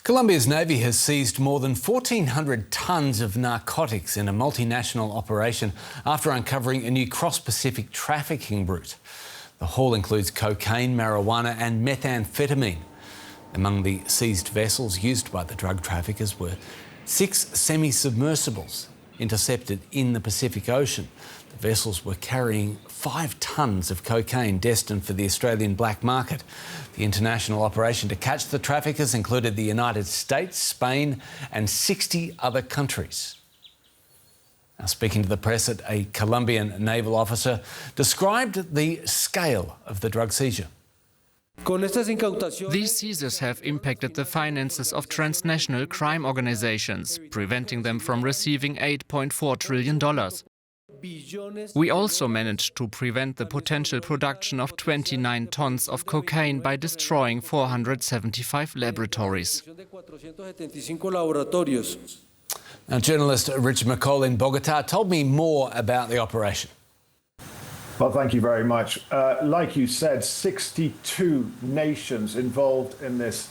Colombia's Navy has seized more than 1,400 tonnes of narcotics in a multinational operation after uncovering a new cross-Pacific trafficking route. The haul includes cocaine, marijuana and methamphetamine. Among the seized vessels used by the drug traffickers were 6 semi-submersibles intercepted in the Pacific Ocean. The vessels were carrying 5 tonnes of cocaine destined for the Australian black market. The international operation to catch the traffickers included the United States, Spain and 60 other countries. Now, speaking to the press, a Colombian naval officer described the scale of the drug seizure. These seizures have impacted the finances of transnational crime organizations, preventing them from receiving $8.4 trillion. We also managed to prevent the potential production of 29 tons of cocaine by destroying 475 laboratories. Now, journalist Richard McColl in Bogota told me more about the operation. Well, thank you very much. Like you said, 62 nations involved in this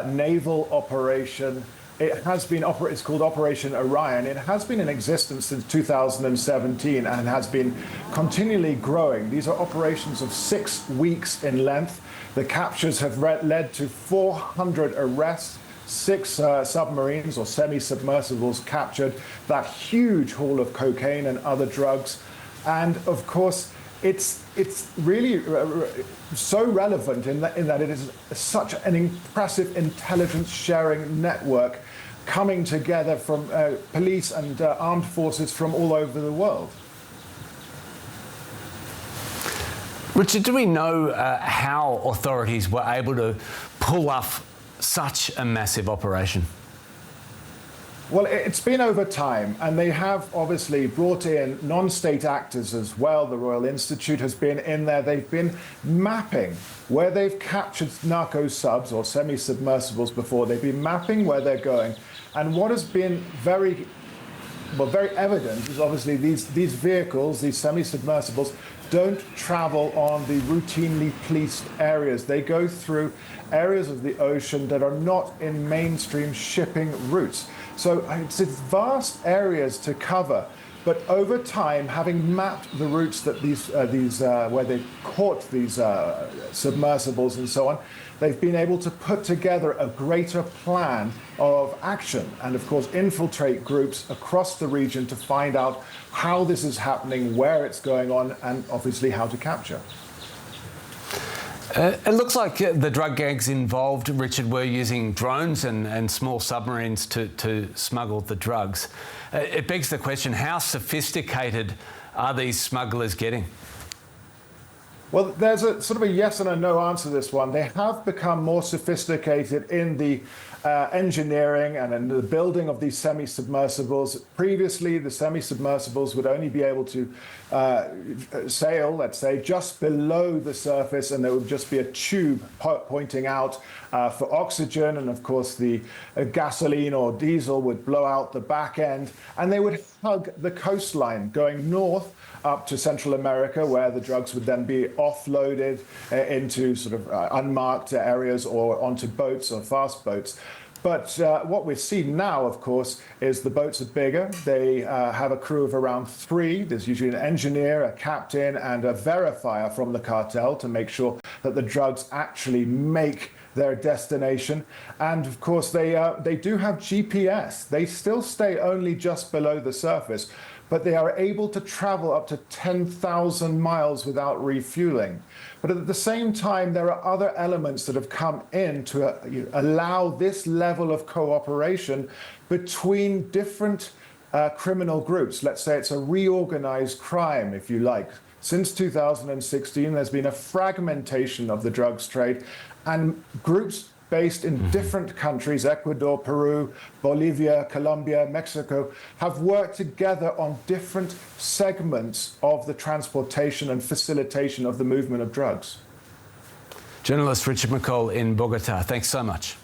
naval operation. It's called Operation Orion. It has been in existence since 2017 and has been continually growing. These are operations of 6 weeks in length. The captures have led to 400 arrests, 6 submarines or semi-submersibles captured, that huge haul of cocaine and other drugs. And of course, it's really so relevant in that it is such an impressive intelligence sharing network coming together from police and armed forces from all over the world. Richard, do we know how authorities were able to pull off such a massive operation? Well, it's been over time, and they have obviously brought in non-state actors as well. The Royal Institute has been in there. They've been mapping where they've captured narco subs or semi-submersibles before. They've been mapping where they're going. And what has been very evident is obviously these vehicles, these semi-submersibles, don't travel on the routinely policed areas. They go through areas of the ocean that are not in mainstream shipping routes. So it's vast areas to cover. But over time, having mapped the routes that where they caught these submersibles and so on, they've been able to put together a greater plan of action and, of course, infiltrate groups across the region to find out how this is happening, where it's going on, and obviously how to capture. It looks like the drug gangs involved, Richard, were using drones and small submarines to smuggle the drugs. It begs the question, how sophisticated are these smugglers getting? Well, there's a sort of a yes and a no answer to this one. They have become more sophisticated in the engineering and in the building of these semi-submersibles. Previously, the semi-submersibles would only be able to sail, let's say, just below the surface, and there would just be a tube pointing out for oxygen, and of course the gasoline or diesel would blow out the back end, and they would hug the coastline going north up to Central America, where the drugs would then be offloaded into sort of unmarked areas or onto boats or fast boats. But what we're seeing now, of course, is the boats are bigger. They have a crew of around 3. There's usually an engineer, a captain, and a verifier from the cartel to make sure that the drugs actually make their destination. And of course, they do have GPS. They still stay only just below the surface, but they are able to travel up to 10,000 miles without refueling. But at the same time, there are other elements that have come in to allow this level of cooperation between different criminal groups. Let's say it's a reorganized crime, if you like. Since 2016, there's been a fragmentation of the drugs trade, and groups based in different countries, Ecuador, Peru, Bolivia, Colombia, Mexico, have worked together on different segments of the transportation and facilitation of the movement of drugs. Journalist Richard McColl in Bogota, thanks so much.